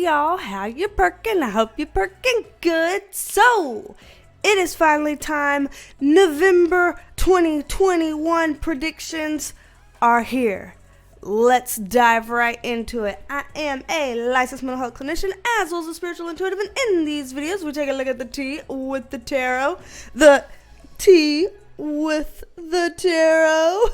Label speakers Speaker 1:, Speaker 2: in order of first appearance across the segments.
Speaker 1: y'all, how you perking? I hope you're perking good. So, it is finally time. November 2021 predictions are here. Let's dive right into it. I am a licensed mental health clinician as well as a spiritual intuitive, and in these videos we take a look at the tea with the tarot. The tea with the tarot.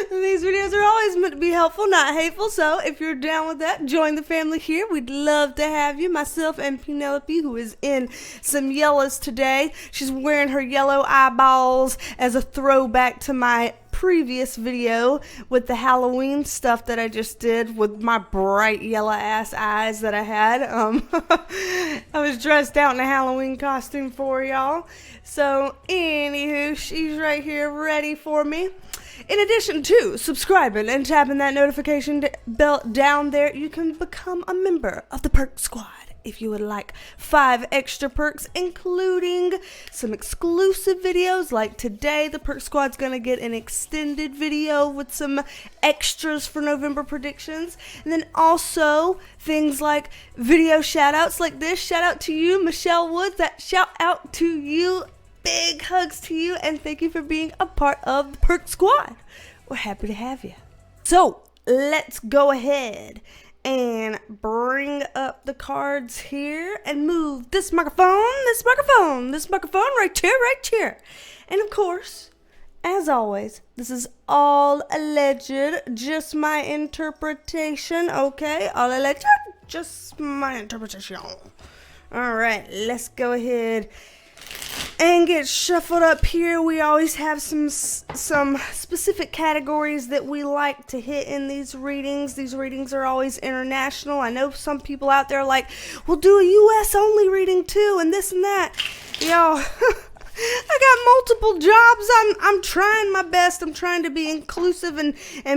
Speaker 1: These videos are always meant to be helpful, not hateful, so if you're down with that, join the family here. We'd love to have you. Myself and Penelope, who is in some yellows today. She's wearing her yellow eyeballs as a throwback to my previous video with the Halloween stuff that I just did with my bright yellow ass eyes that I had. I was dressed out in a Halloween costume for y'all. So anywho, she's right here ready for me. In addition to subscribing and tapping that notification bell down there, you can become a member of the Perk Squad if you would like 5 extra perks, including some exclusive videos. Like today, the Perk Squad's going to get an extended video with some extras for November predictions. And then also things like video shout outs like this. Shout out to you, Michelle Woods. That shout out to you. Big hugs to you, and thank you for being a part of the Perk Squad. We're happy to have you. So, let's go ahead and bring up the cards here and move this microphone right here. And of course, as always, this is all alleged, just my interpretation, okay? All alleged, just my interpretation. All right, let's go ahead and get shuffled up here. We always have some specific categories that we like to hit in these readings. These readings are always international. I know some people out there are like, we'll do a U.S. only reading too, and this and that. Y'all, I got multiple jobs. I'm trying my best. I'm trying to be inclusive and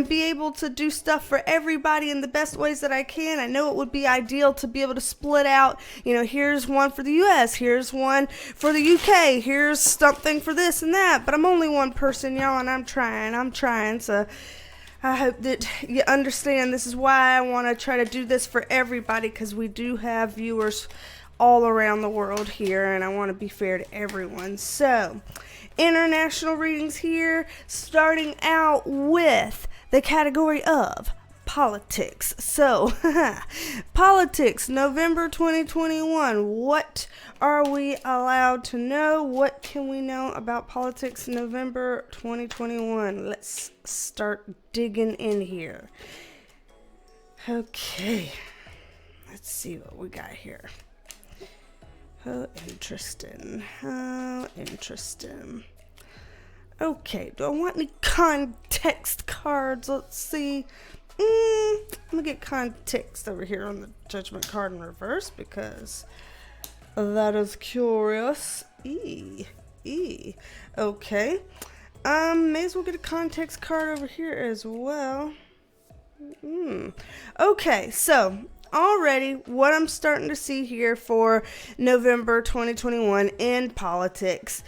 Speaker 1: be able to do stuff for everybody in the best ways that I can. I know it would be ideal to be able to split out, here's one for the US, here's one for the UK, here's something for this and that. But I'm only one person, y'all, and I'm trying. So I hope that you understand. This is why I want to try to do this for everybody, because we do have viewers all around the world here, and I want to be fair to everyone. So, international readings here, starting out with the category of politics. So, politics, November 2021. What are we allowed to know? What can we know about politics November 2021? Let's start digging in here. Okay, let's see what we got here. How interesting. Okay, do I want any context cards? Let's see. I'm gonna get context over here on the judgment card in reverse because that is curious. Okay. May as well get a context card over here as well. Okay, so already what I'm starting to see here for November 2021 in politics,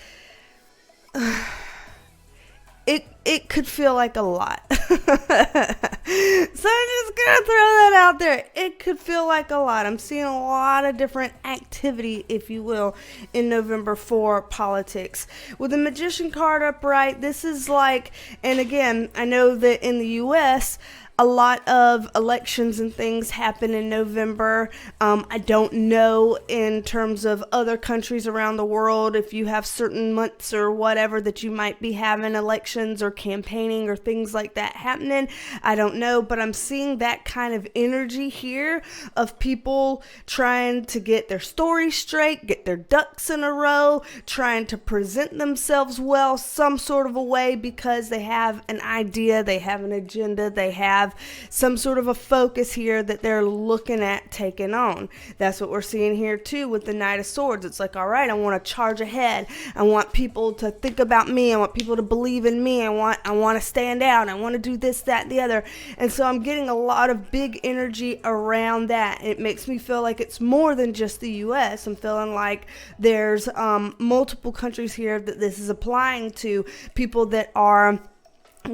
Speaker 1: it could feel like a lot. So I'm just gonna throw that out there. It could feel like a lot. I'm seeing a lot of different activity, if you will, in November for politics. With the Magician card upright, this is like, and again, I know that in the US, a lot of elections and things happen in November. I don't know in terms of other countries around the world if you have certain months or whatever that you might be having elections or campaigning or things like that happening. I don't know, but I'm seeing that kind of energy here of people trying to get their story straight, get their ducks in a row, trying to present themselves well some sort of a way because they have an idea, they have an agenda, they have some sort of a focus here that they're looking at taking on. That's what we're seeing here too with the Knight of Swords. It's like, all right, I want to charge ahead. I want people to think about me. I want people to believe in me. I want to stand out. I want to do this, that, and the other. And so I'm getting a lot of big energy around that. It makes me feel like it's more than just the U.S. I'm feeling like there's multiple countries here that this is applying to, people that are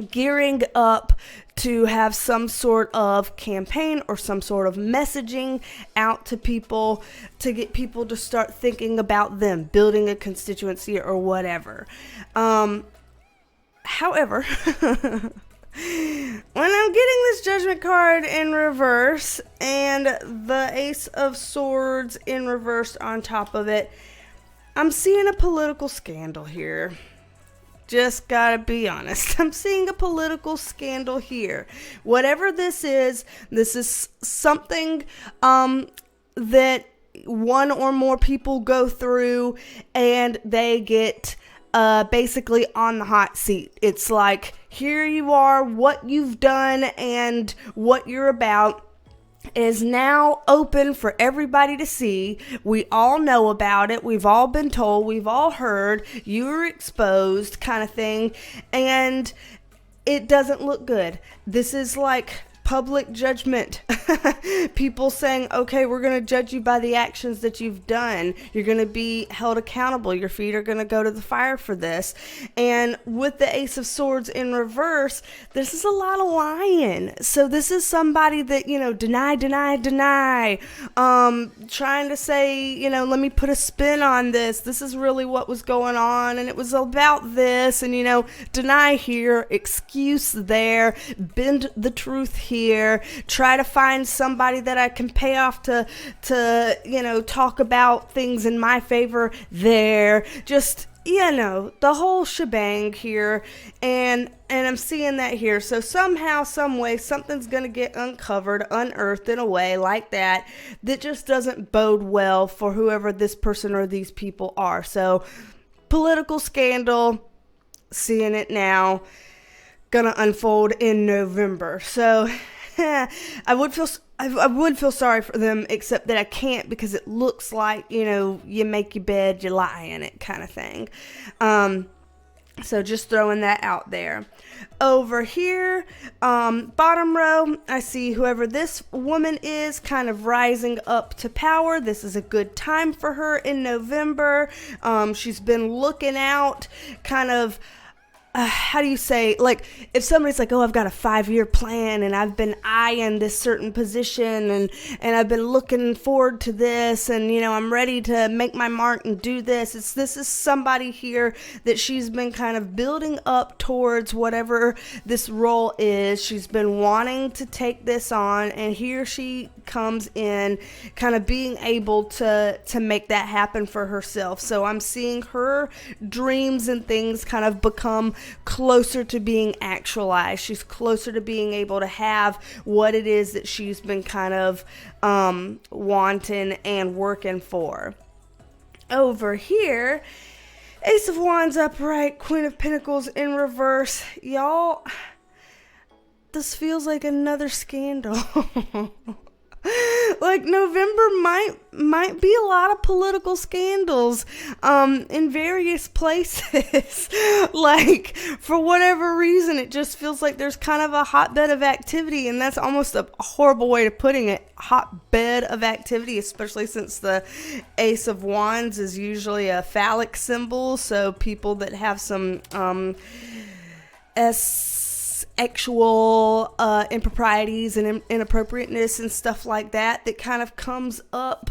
Speaker 1: gearing up to have some sort of campaign or some sort of messaging out to people to get people to start thinking about them, building a constituency or whatever. However, when I'm getting this Judgment card in reverse and the Ace of Swords in reverse on top of it, I'm seeing a political scandal here. Just gotta be honest. I'm seeing a political scandal here. Whatever this is something that one or more people go through and they get basically on the hot seat. It's like, here you are, what you've done and what you're about is now open for everybody to see. We all know about it. We've all been told. We've all heard. You were exposed, kind of thing. And it doesn't look good. This is like public judgment. People saying, okay, we're going to judge you by the actions that you've done. You're going to be held accountable. Your feet are going to go to the fire for this. And with the Ace of Swords in reverse, this is a lot of lying. So this is somebody that, deny, trying to say, let me put a spin on this. This is really what was going on. And it was about this and, deny here, excuse there, bend the truth here, try to find somebody that I can pay off to talk about things in my favor there. Just, the whole shebang here. And I'm seeing that here. So somehow, some way, something's going to get uncovered, unearthed in a way like that just doesn't bode well for whoever this person or these people are. So political scandal, seeing it now, gonna unfold in November. So I would feel sorry for them, except that I can't, because it looks like, you make your bed, you lie in it kind of thing. So just throwing that out there. Over here, bottom row, I see whoever this woman is kind of rising up to power. This is a good time for her in November. She's been looking out, kind of, how do you say, like, if somebody's like, oh, I've got a 5-year plan and I've been eyeing this certain position and I've been looking forward to this and, I'm ready to make my mark and do this. This is somebody here that she's been kind of building up towards whatever this role is. She's been wanting to take this on, and here she comes in kind of being able to make that happen for herself. So I'm seeing her dreams and things kind of become closer to being actualized. She's closer to being able to have what it is that she's been kind of wanting and working for. Over here, Ace of Wands upright, Queen of Pinnacles in reverse. Y'all, this feels like another scandal. Like, November might be a lot of political scandals in various places. Like, for whatever reason, it just feels like there's kind of a hotbed of activity, and that's almost a horrible way of putting it. Hotbed of activity, especially since the Ace of Wands is usually a phallic symbol, so people that have some sexual improprieties and inappropriateness and stuff like that kind of comes up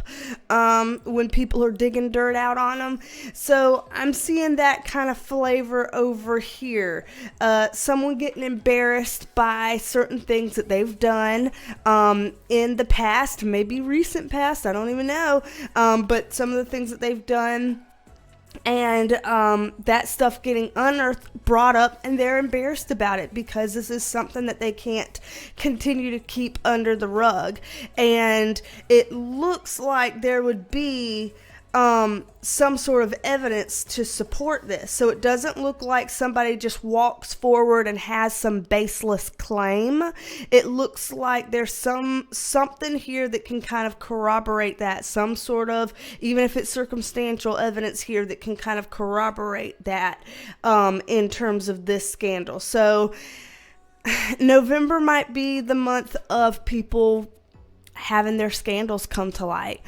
Speaker 1: when people are digging dirt out on them. So I'm seeing that kind of flavor over here. Someone getting embarrassed by certain things that they've done in the past, maybe recent past, I don't even know, but some of the things that they've done, and that stuff getting unearthed, brought up, and they're embarrassed about it because this is something that they can't continue to keep under the rug. And it looks like there would be some sort of evidence to support this. So it doesn't look like somebody just walks forward and has some baseless claim. It looks like there's something here that can kind of corroborate that, some sort of, even if it's circumstantial evidence here that can kind of corroborate that in terms of this scandal. So November might be the month of people having their scandals come to light.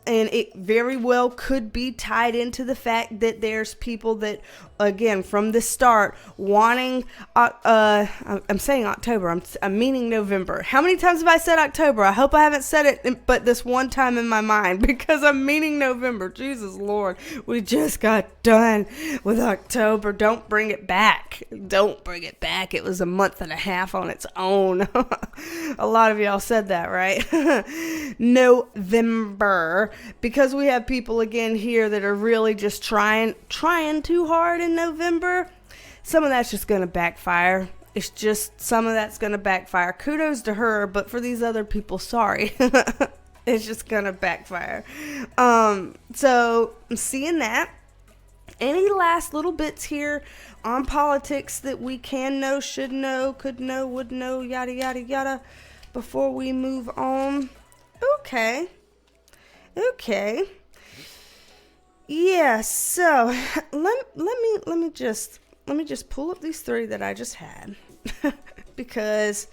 Speaker 1: And it very well could be tied into the fact that there's people that, again, from the start, wanting, I'm saying October, I'm meaning November. How many times have I said October? I hope I haven't said it but this one time in my mind, because I'm meaning November. Jesus Lord, we just got done with October. Don't bring it back. Don't bring it back. It was a month and a half on its own. A lot of y'all said that, right? November. Because we have people again here that are really just trying too hard in November. Some of that's just going to backfire. It's just some of that's going to backfire. Kudos to her, but for these other people, sorry. It's just going to backfire. So I'm seeing that. Any last little bits here on politics that we can know, should know, could know, would know, yada, yada, yada, before we move on? Okay. Yeah, so let me just pull up these three that I just had. Because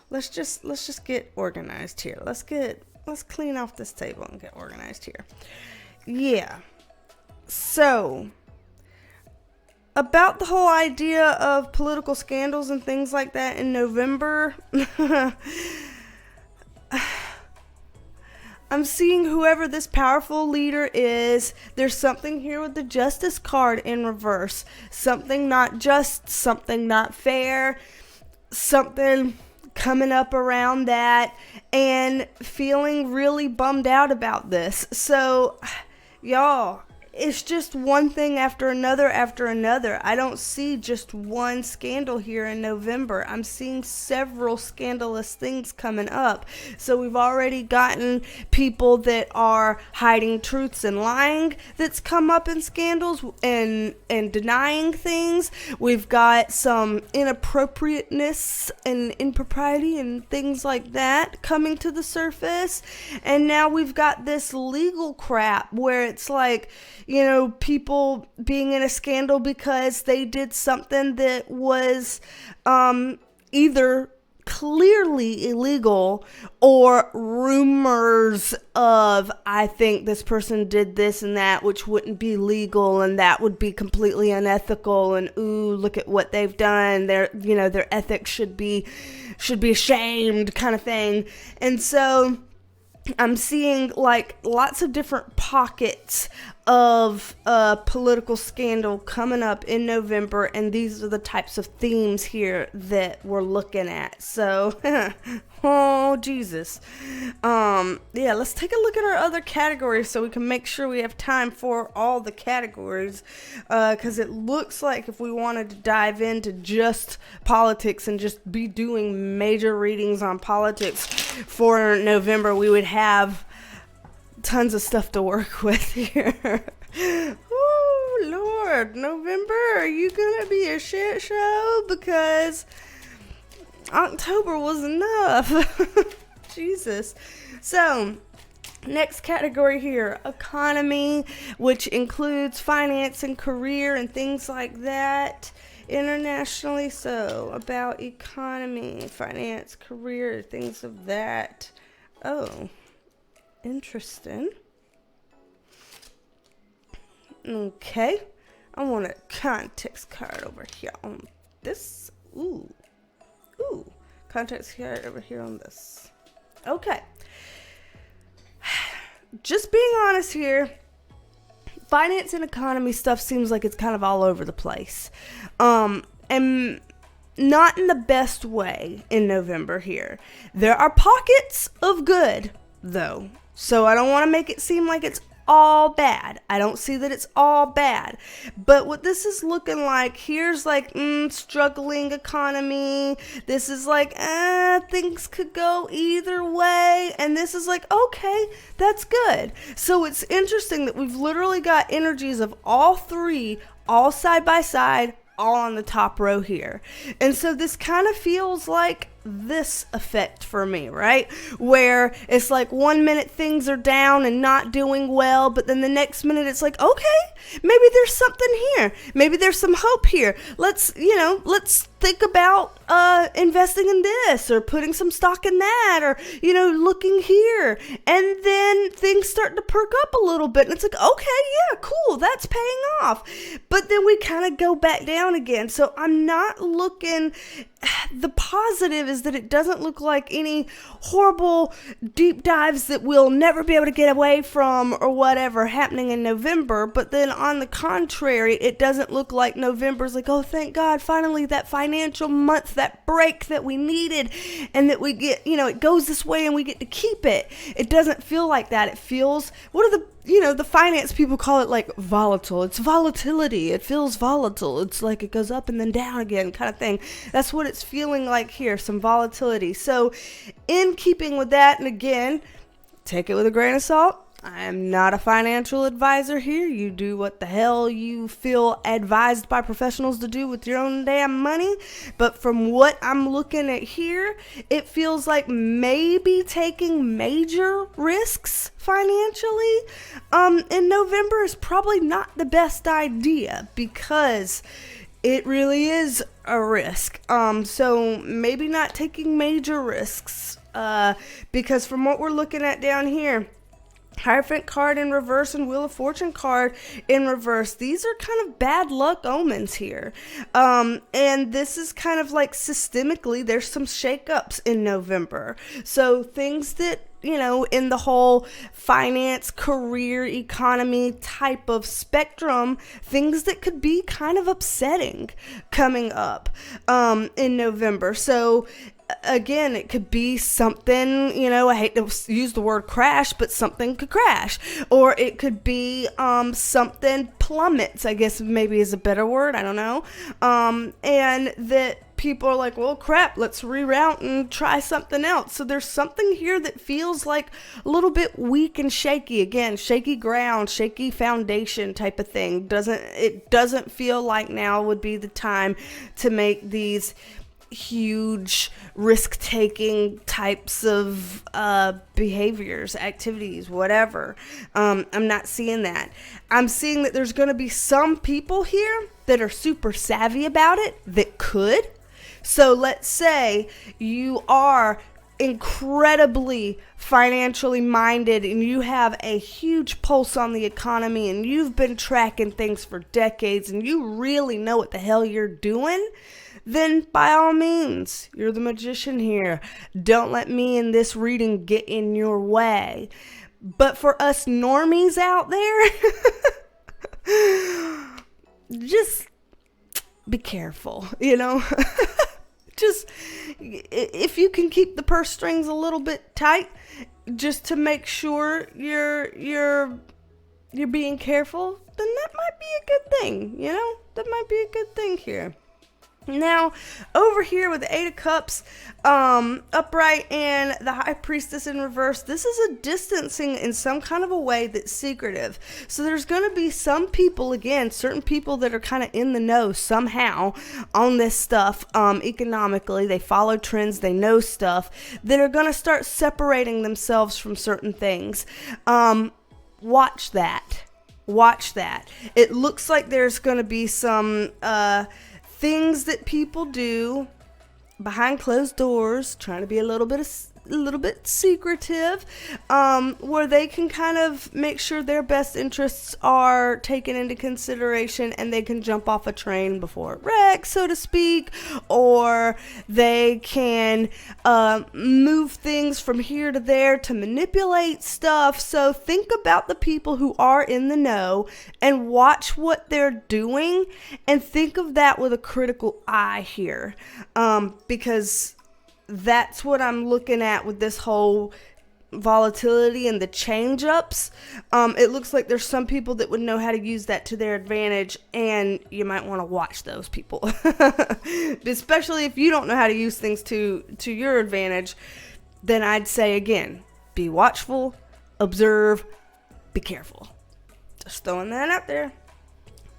Speaker 1: let's just get organized here. Let's clean off this table and get organized here. Yeah. So about the whole idea of political scandals and things like that in November, I'm seeing whoever this powerful leader is, there's something here with the Justice card in reverse. Something not just, something not fair, something coming up around that, and feeling really bummed out about this. So, y'all, it's just one thing after another after another. I don't see just one scandal here in November. I'm seeing several scandalous things coming up. So we've already gotten people that are hiding truths and lying that's come up in scandals and denying things. We've got some inappropriateness and impropriety and things like that coming to the surface. And now we've got this legal crap where it's like, you know, people being in a scandal because they did something that was either clearly illegal or rumors of, I think this person did this and that, which wouldn't be legal and that would be completely unethical, and ooh, look at what they've done. Their ethics should be ashamed, kind of thing. And so I'm seeing like lots of different pockets of political scandal coming up in November, and these are the types of themes here that we're looking at. So, oh Jesus. Yeah, let's take a look at our other categories so we can make sure we have time for all the categories, because it looks like if we wanted to dive into just politics and just be doing major readings on politics for November, we would have tons of stuff to work with here. Oh Lord, November, are you gonna be a shit show? Because October was enough. Jesus. So, next category here, economy, which includes finance and career and things like that internationally. So, about economy, finance, career, things of that. Oh, interesting. Okay. I want a context card over here on this. Ooh. Context card over here on this. Okay. Just being honest here, finance and economy stuff seems like it's kind of all over the place. And not in the best way in November here. There are pockets of good, though. So I don't want to make it seem like it's all bad. I don't see that it's all bad. But what this is looking like, here's like, struggling economy. This is like, things could go either way. And this is like, okay, that's good. So it's interesting that we've literally got energies of all three, all side by side, all on the top row here. And so this kind of feels like this effect for me, right? Where it's like 1 minute things are down and not doing well, but then the next minute it's like, okay, maybe there's something here. Maybe there's some hope here. Let's think about investing in this or putting some stock in that, or, looking here. And then things start to perk up a little bit. And it's like, okay, yeah, cool, that's paying off. But then we kind of go back down again. So I'm not looking... The positive is that it doesn't look like any horrible deep dives that we'll never be able to get away from or whatever happening in November. But then on the contrary, it doesn't look like November's like, oh, thank God, finally that financial month, that break that we needed, and that we get, it goes this way and we get to keep it. It doesn't feel like that. It feels, what are the finance people call it like volatile. It's volatility. It feels volatile. It's like it goes up and then down again kind of thing. That's what it's feeling like here, some volatility. So in keeping with that, and again, take it with a grain of salt. I am not a financial advisor here. You do what the hell you feel advised by professionals to do with your own damn money. But from what I'm looking at here, it feels like maybe taking major risks financially in November is probably not the best idea, because it really is a risk. So maybe not taking major risks, because from what we're looking at down here, Hierophant card in reverse and Wheel of Fortune card in reverse. These are kind of bad luck omens here. And this is kind of like systemically, there's some shakeups in November. So things that, in the whole finance, career, economy type of spectrum, things that could be kind of upsetting coming up in November. So again, it could be something, I hate to use the word crash, but something could crash. Or it could be something plummets, I guess maybe is a better word, I don't know. And that people are like, well, crap, let's reroute and try something else. So there's something here that feels like a little bit weak and shaky. Again, shaky ground, shaky foundation type of thing. It doesn't feel like now would be the time to make these huge risk-taking types of behaviors, activities, whatever. I'm not seeing that. I'm seeing that there's going to be some people here that are super savvy about it that could. So let's say you are incredibly financially minded and you have a huge pulse on the economy and you've been tracking things for decades and you really know what the hell you're doing. Then by all means, you're the magician here. Don't let me in this reading get in your way. But for us normies out there, just be careful, Just, if you can keep the purse strings a little bit tight, just to make sure you're being careful, then that might be a good thing, That might be a good thing here. Now, over here with the Eight of Cups upright and the High Priestess in reverse, this is a distancing in some kind of a way that's secretive. So there's going to be some people, again, certain people that are kind of in the know somehow on this stuff economically. They follow trends, they know stuff, that are going to start separating themselves from certain things. Watch that. It looks like there's going to be some... things that people do behind closed doors, trying to be a little bit secretive, where they can kind of make sure their best interests are taken into consideration and they can jump off a train before it wrecks, so to speak, or they can move things from here to there to manipulate stuff. So think about the people who are in the know and watch what they're doing and think of that with a critical eye here, because that's what I'm looking at with this whole volatility and the change-ups. It looks like there's some people that would know how to use that to their advantage, and you might want to watch those people. Especially if you don't know how to use things to your advantage, then I'd say, again, be watchful, observe, be careful. Just throwing that out there.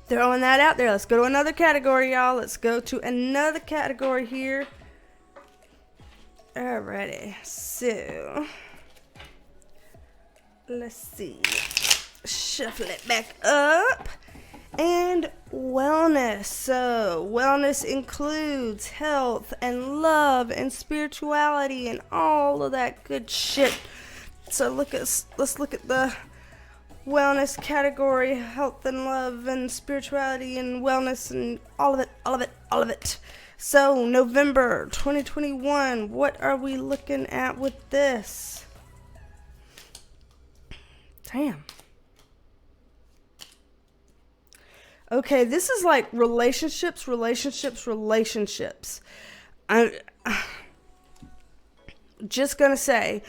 Speaker 1: Let's go to another category, y'all. Let's go to another category here. Alrighty, so let's see. Shuffle it back up. And wellness. So wellness includes health and love and spirituality and all of that good shit. So let's look at the wellness category: health and love and spirituality and wellness and all of it. So November 2021, what are we looking at with this? Damn. Okay, this is like relationships. I'm just gonna say,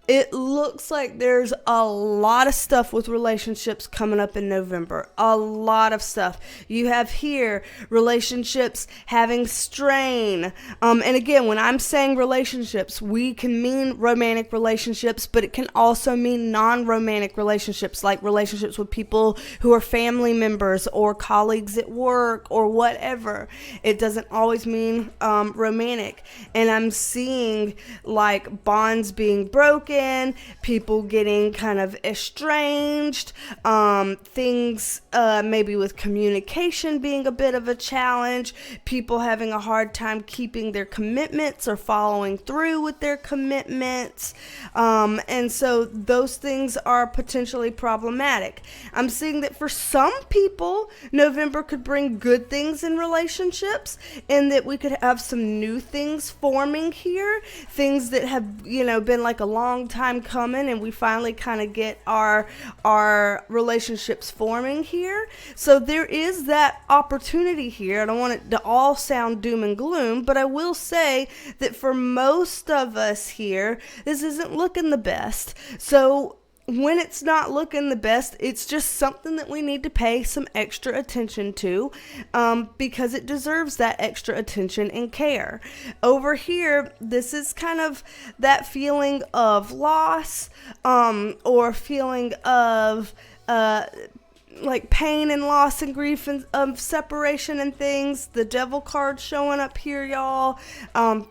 Speaker 1: it looks like there's a lot of stuff with relationships coming up in November. A lot of stuff. You have here relationships having strain. And again, when I'm saying relationships, we can mean romantic relationships, but it can also mean non-romantic relationships, like relationships with people who are family members or colleagues at work or whatever. It doesn't always mean romantic. And I'm seeing like bonds being broken, people getting kind of estranged, things maybe with communication being a bit of a challenge, people having a hard time keeping their commitments or following through with their commitments, and so those things are potentially problematic. I'm seeing that for some people, November could bring good things in relationships, and that we could have some new things forming here, things that have, been like a long time coming, and we finally kind of get our relationships forming here. So there is that opportunity here. I don't want it to all sound doom and gloom, but I will say that for most of us here, this isn't looking the best. So when it's not looking the best, it's just something that we need to pay some extra attention to, because it deserves that extra attention and care. Over here, this is kind of that feeling of loss, or feeling of like pain and loss and grief and separation and things. The devil card showing up here, y'all.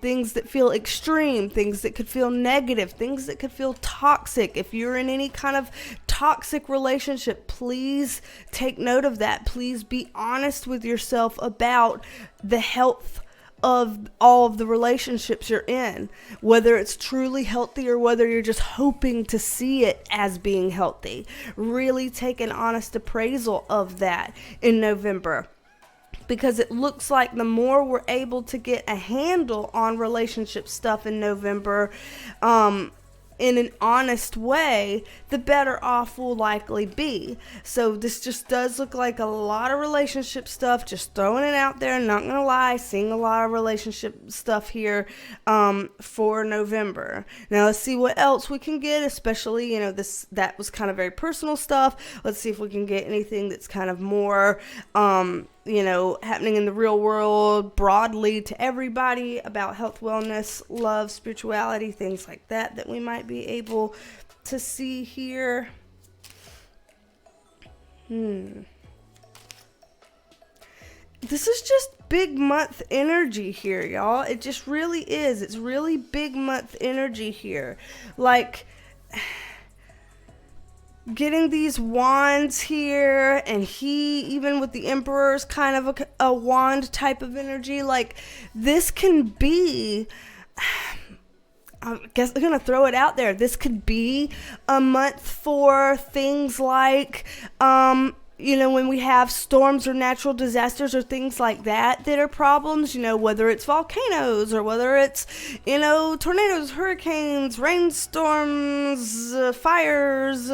Speaker 1: Things that feel extreme, things that could feel negative, things that could feel toxic. If you're in any kind of toxic relationship, please take note of that. Please be honest with yourself about the health of all of the relationships you're in, whether it's truly healthy or whether you're just hoping to see it as being healthy. Really take an honest appraisal of that in November, because it looks like the more we're able to get a handle on relationship stuff in November, in an honest way, the better off we'll likely be. So this just does look like a lot of relationship stuff, just throwing it out there, not gonna lie, seeing a lot of relationship stuff here for November. Now let's see what else we can get, especially, that was kind of very personal stuff. Let's see if we can get anything that's kind of more happening in the real world broadly to everybody about health, wellness, love, spirituality, things like that we might be able to see here. This is just big month energy here, y'all. It just really is. It's really big month energy here. Like, getting these wands here, and even with the emperor's kind of a wand type of energy. Like, this can be, I guess I'm gonna throw it out there, this could be a month for things like when we have storms or natural disasters or things like that are problems, whether it's volcanoes or whether it's, tornadoes, hurricanes, rainstorms, fires,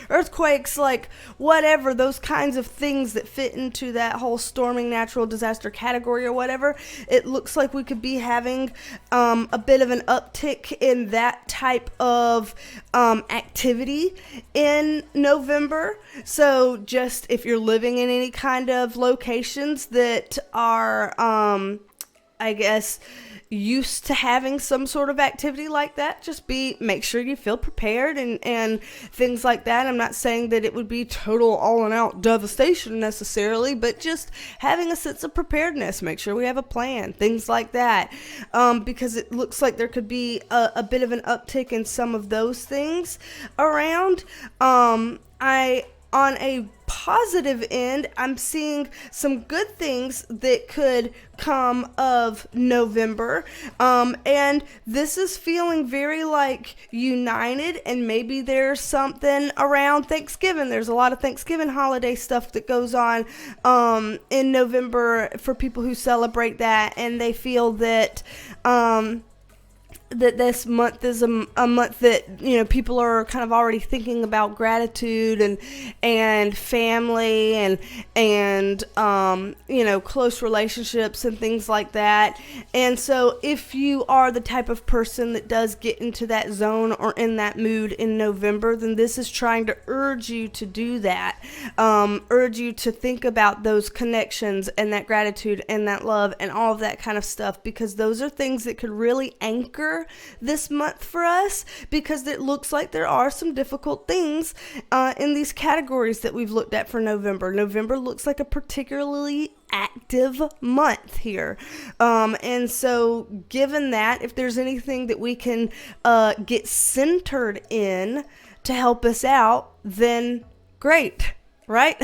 Speaker 1: earthquakes, like whatever, those kinds of things that fit into that whole storming natural disaster category or whatever. It looks like we could be having a bit of an uptick in that type of activity in November. So just if you're living in any kind of locations that are, used to having some sort of activity like that, just make sure you feel prepared and things like that. I'm not saying that it would be total all and out devastation necessarily, but just having a sense of preparedness, make sure we have a plan, things like that, because it looks like there could be a bit of an uptick in some of those things around. on a positive end, I'm seeing some good things that could come of November. And this is feeling very like united, and maybe there's something around Thanksgiving. There's a lot of Thanksgiving holiday stuff that goes on in November for people who celebrate that, and they feel that that this month is a month that, you know, people are kind of already thinking about gratitude and family and you know, close relationships and things like that. And so if you are the type of person that does get into that zone or in that mood in November, then this is trying to urge you to do that, urge you to think about those connections and that gratitude and that love and all of that kind of stuff, because those are things that could really anchor this month for us, because it looks like there are some difficult things in these categories that we've looked at for November. November looks like a particularly active month here. And so given that, if there's anything that we can get centered in to help us out, then great. Right?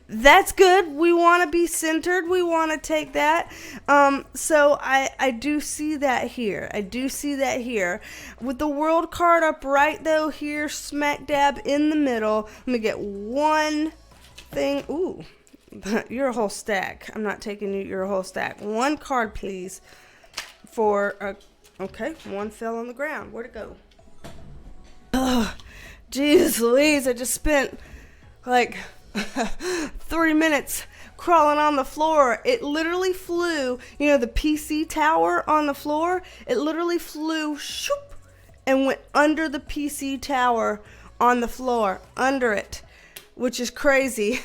Speaker 1: That's good. We want to be centered. We want to take that. So I do see that here. I do see that here. With the World card up right though here, smack dab in the middle. Let me get one thing. Ooh, you're a whole stack. I'm not taking you. You're a whole stack. One card, please. For, okay, one fell on the ground. Where'd it go? Oh, jeez Louise. I just spent like 3 minutes crawling on the floor. It literally flew, you know, the PC tower on the floor, it literally flew shoop, and went under the PC tower on the floor, under it, which is crazy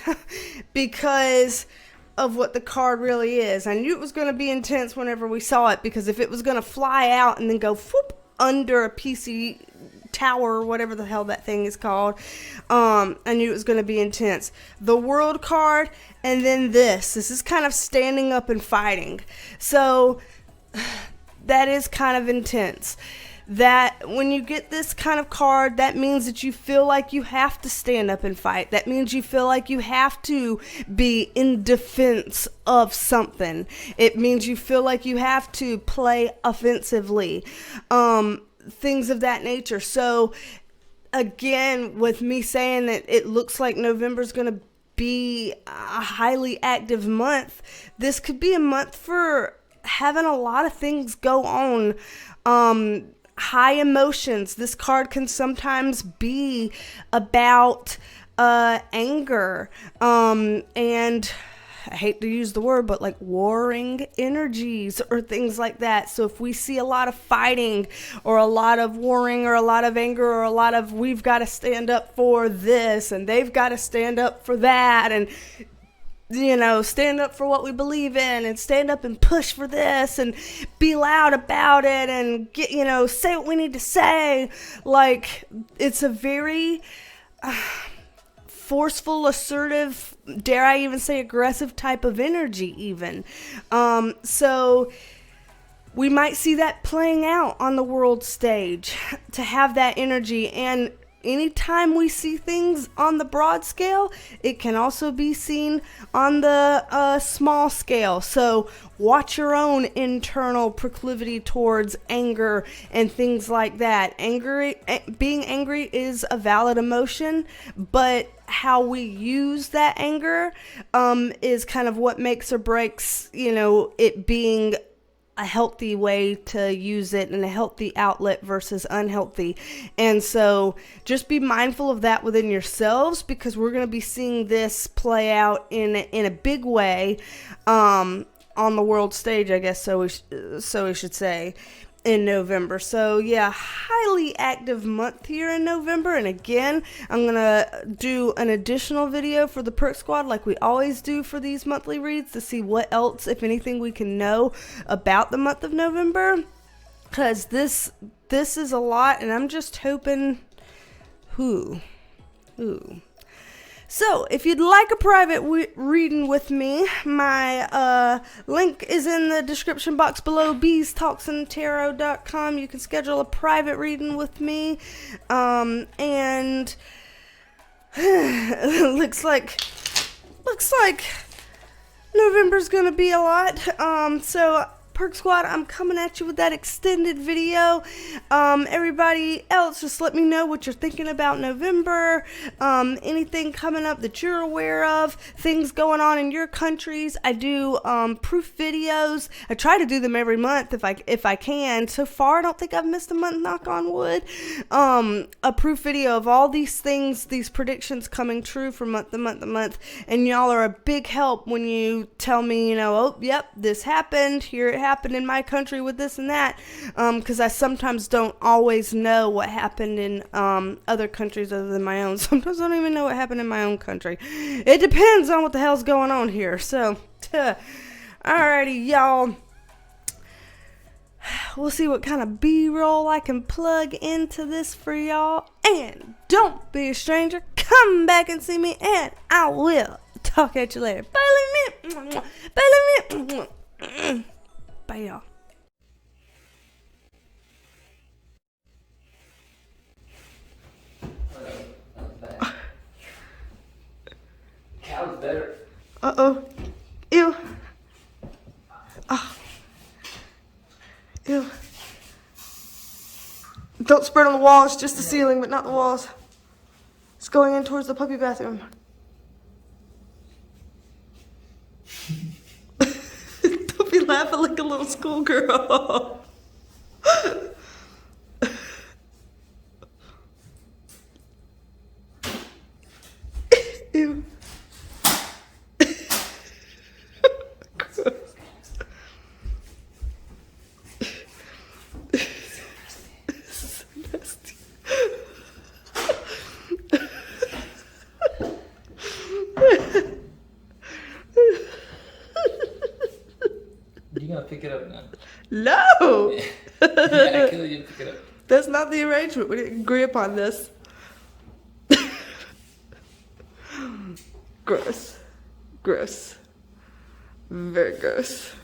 Speaker 1: because of what the card really is. I knew it was going to be intense whenever we saw it, because if it was going to fly out and then go whoop under a PC tower or whatever the hell that thing is called, I knew it was going to be intense. The World card, and then this is kind of standing up and fighting. So that is kind of intense. That when you get this kind of card, that means that you feel like you have to stand up and fight. That means you feel like you have to be in defense of something. It means you feel like you have to play offensively. Things of that nature. So again, with me saying that it looks like November's going to be a highly active month, this could be a month for having a lot of things go on. High emotions. This card can sometimes be about anger, and I hate to use the word, but like warring energies or things like that. So if we see a lot of fighting or a lot of warring or a lot of anger or a lot of we've got to stand up for this and they've got to stand up for that, and you know, stand up for what we believe in and stand up and push for this and be loud about it and get, you know, say what we need to say. Like, it's a very forceful, assertive, dare I even say aggressive type of energy even. So we might see that playing out on the world stage, to have that energy. And anytime we see things on the broad scale, it can also be seen on the small scale. So watch your own internal proclivity towards anger and things like that. Being angry is a valid emotion, but how we use that anger is kind of what makes or breaks, you know, it being a healthy way to use it and a healthy outlet versus unhealthy. And so just be mindful of that within yourselves, because we're going to be seeing this play out in a big way on the world stage, I guess so we should say, in November. So yeah, highly active month here in November. And again, I'm going to do an additional video for the Perk Squad like we always do for these monthly reads, to see what else, if anything, we can know about the month of November, because this is a lot, and I'm just hoping So, if you'd like a private reading with me, my link is in the description box below, BeasTalksAndTarot.com. You can schedule a private reading with me, and looks like November's gonna be a lot. So Perk Squad, I'm coming at you with that extended video. Everybody else, just let me know what you're thinking about November. Anything coming up that you're aware of, things going on in your countries. I do proof videos. I try to do them every month if I can. So far, I don't think I've missed a month, knock on wood. A proof video of all these things, these predictions coming true from month to month to month. And y'all are a big help when you tell me, oh, yep, this happened, here it happened in my country with this and that, because I sometimes don't always know what happened in other countries other than my own. Sometimes I don't even know what happened in my own country. It depends on what the hell's going on here. So, alrighty, y'all. We'll see what kind of B-roll I can plug into this for y'all. And don't be a stranger. Come back and see me, and I will talk at you later. Bye, Bye, Bye, y'all.
Speaker 2: Cow's better.
Speaker 1: Uh-oh. Ew. Oh. Ew. Don't spread on the walls, just the ceiling, but not the walls. It's going in towards the puppy bathroom. Don't be laughing like a little schoolgirl. Ew.
Speaker 2: You gonna pick it up now?
Speaker 1: No!
Speaker 2: You gotta kill you to pick it up.
Speaker 1: That's not the arrangement. We didn't agree upon this. Gross. Gross. Very gross.